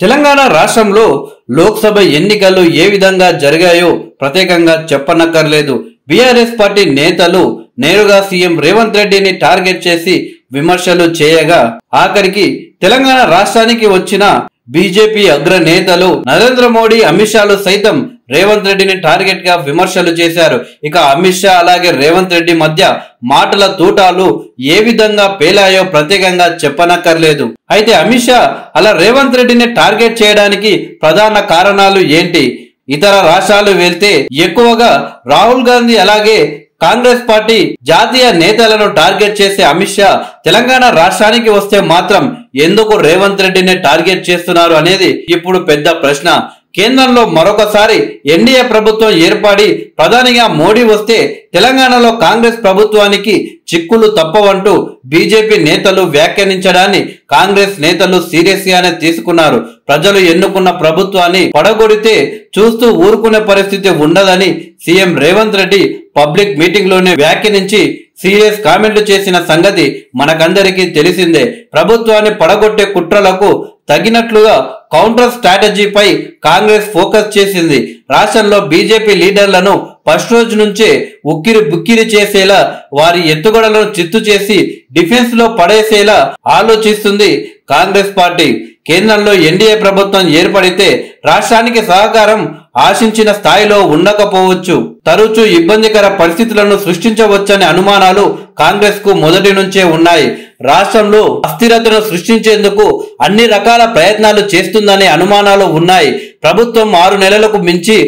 తెలంగాణ రాష్ట్రంలో లోక్సభ ఎన్నికలు ఏ విధంగా జరిగాయో ప్రత్యేకంగా చెప్పనక్కర్లేదు. బీఆర్ఎస్ పార్టీ నేతలు నేరుగా సీఎం రేవంత్ రెడ్డిని టార్గెట్ చేసి విమర్శలు చేయగా ఆఖరికి తెలంగాణ రాష్ట్రానికి వచ్చిన బీజేపీ అగ్రనేతలు నరేంద్ర మోడీ, అమిత్ షాలు సైతం రేవంత్ రెడ్డిని టార్గెట్ గా విమర్శలు చేశారు. ఇక అమిత్ షా అలాగే రేవంత్ రెడ్డి మధ్య మాటల తూటాలు ఏ విధంగా పేలాయో ప్రత్యేకంగా చెప్పనక్కర్లేదు. అయితే అమిత్ షా అలా రేవంత్ రెడ్డిని టార్గెట్ చేయడానికి ప్రధాన కారణాలు ఏంటి? ఇతర రాష్ట్రాలు వెళ్తే ఎక్కువగా రాహుల్ గాంధీ అలాగే కాంగ్రెస్ పార్టీ జాతీయ నేతలను టార్గెట్ చేసే అమిత్ షా తెలంగాణ రాష్ట్రానికి వస్తే మాత్రం ఎందుకు రేవంత్ రెడ్డిని టార్గెట్ చేస్తున్నారు అనేది ఇప్పుడు పెద్ద ప్రశ్న. కేంద్రంలో మరొకసారి ఎన్డీఏ ప్రభుత్వం ఏర్పడి ప్రధానిగా మోడీ వస్తే తెలంగాణలో కాంగ్రెస్ ప్రభుత్వానికి చిక్కులు తప్పవంటూ బీజేపీ నేతలు వ్యాఖ్యానించడాన్ని కాంగ్రెస్ నేతలు సీరియస్ గానే తీసుకున్నారు. ప్రజలు ఎన్నుకున్న ప్రభుత్వాన్ని పడగొడితే చూస్తూ ఊరుకునే పరిస్థితి ఉండదని CM Revanth Reddy public meeting లోనే వ్యాఖ్యానించి సీరియస్ కామెంట్లు చేసిన సంగతి మనకందరికీ తెలిసిందే. ప్రభుత్వాన్ని పడగొట్టే కుట్రలకు తగినట్లుగా కౌంటర్ స్ట్రాటజీపై కాంగ్రెస్ ఫోకస్ చేసింది. రాష్ట్రంలో బీజేపీ లీడర్లను ఫస్ట్ రోజు నుంచే ఉక్కిరి బుక్కిరి చేసేలా, వారి ఎత్తుగడలను చిత్తు చేసి డిఫెన్స్ లో పడేసేలా ఆలోచిస్తుంది కాంగ్రెస్ పార్టీ. కేంద్రంలో ఎన్డీఏ ప్రభుత్వం ఏర్పడితే రాష్ట్రానికి సహకారం ఆశించిన స్థాయిలో ఉండకపోవచ్చు, తరచూ ఇబ్బందికర పరిస్థితులను సృష్టించవచ్చనే అనుమానాలు కాంగ్రెస్ కు మొదటి నుంచే ఉన్నాయి. రాష్ట్రంలో అస్థిరతను సృష్టించేందుకు అన్ని రకాల ప్రయత్నాలు చేస్తుందనే అనుమానాలు ఉన్నాయి. ప్రభుత్వం 6 నెలలకు మించి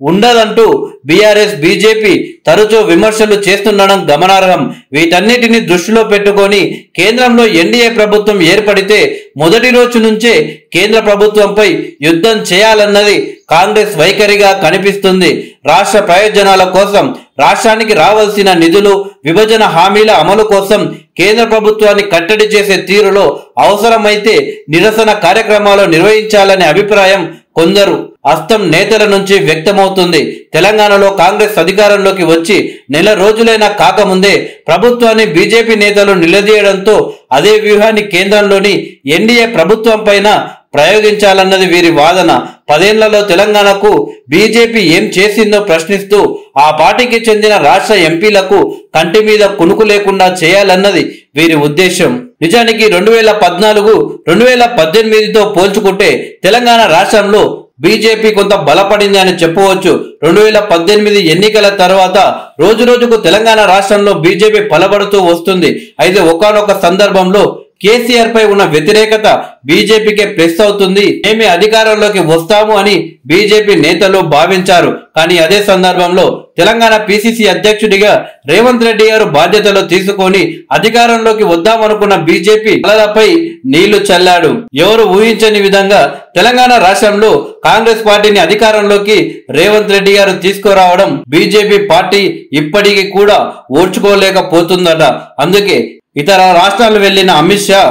ఉండదంటూ బీఆర్ఎస్, బీజేపీ తరచూ విమర్శలు చేస్తుండడం గమనార్హం. వీటన్నిటిని దృష్టిలో పెట్టుకొని కేంద్రంలో ఎన్డీఏ ప్రభుత్వం ఏర్పడితే మొదటి రోజు నుంచే కేంద్ర ప్రభుత్వంపై యుద్ధం చేయాలన్నది కాంగ్రెస్ వైఖరిగా కనిపిస్తుంది. రాష్ట్ర ప్రయోజనాల కోసం, రాష్ట్రానికి రావాల్సిన నిధులు, విభజన హామీల అమలు కోసం కేంద్ర ప్రభుత్వాన్ని కట్టడి చేసే తీరులో అవసరమైతే నిరసన కార్యక్రమాలు నిర్వహించాలనే అభిప్రాయం కొందరు హస్తం నేతల నుంచి వ్యక్తమవుతుంది. తెలంగాణలో కాంగ్రెస్ అధికారంలోకి వచ్చి నెల రోజులైనా కాకముందే ప్రభుత్వాన్ని బీజేపీ నేతలు నిలదీయడంతో అదే వ్యూహాన్ని కేంద్రంలోని ఎన్డీఏ ప్రభుత్వం పైన ప్రయోగించాలన్నది వీరి వాదన. 10 ఏళ్లలో తెలంగాణకు బీజేపీ ఏం చేసిందో ప్రశ్నిస్తూ ఆ పార్టీకి చెందిన రాష్ట్ర ఎంపీలకు కంటి మీద కునుకు లేకుండా చేయాలన్నది వీరి ఉద్దేశం. నిజానికి 2014, 2018తో పోల్చుకుంటే తెలంగాణ రాష్ట్రంలో బీజేపీ కొంత బలపడింది అని చెప్పవచ్చు. 2018 ఎన్నికల తర్వాత రోజు రోజుకు తెలంగాణ రాష్ట్రంలో బీజేపీ బలపడుతూ వస్తుంది. అయితే ఒకానొక సందర్భంలో కేసీఆర్ పై ఉన్న వ్యతిరేకత బీజేపీకే ప్లస్ అవుతుంది, మేమే అధికారంలోకి వస్తాము అని బీజేపీ నేతలు భావించారు. కానీ అదే సందర్భంలో తెలంగాణ పీసీసీ అధ్యక్షుడిగా రేవంత్ రెడ్డి గారు బాధ్యతలు తీసుకొని అధికారంలోకి వద్దామనుకున్న బీజేపీ తలలపై నీళ్లు చల్లాడు. ఎవరు ఊహించని విధంగా తెలంగాణ రాష్ట్రంలో కాంగ్రెస్ పార్టీని అధికారంలోకి రేవంత్ రెడ్డి గారు తీసుకురావడం బీజేపీ పార్టీ ఇప్పటికీ కూడా ఓర్చుకోలేకపోతుందట. అందుకే ఇతర రాష్ట్రాలు వెళ్లిన అమిత్ షా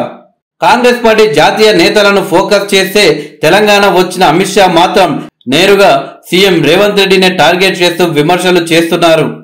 కాంగ్రెస్ పార్టీ జాతీయ నేతలను ఫోకస్ చేస్తే తెలంగాణ వచ్చిన అమిత్ షా మాత్రం నేరుగా సీఎం రేవంత్ రెడ్డిని టార్గెట్ చేస్తూ విమర్శలు చేస్తున్నారు.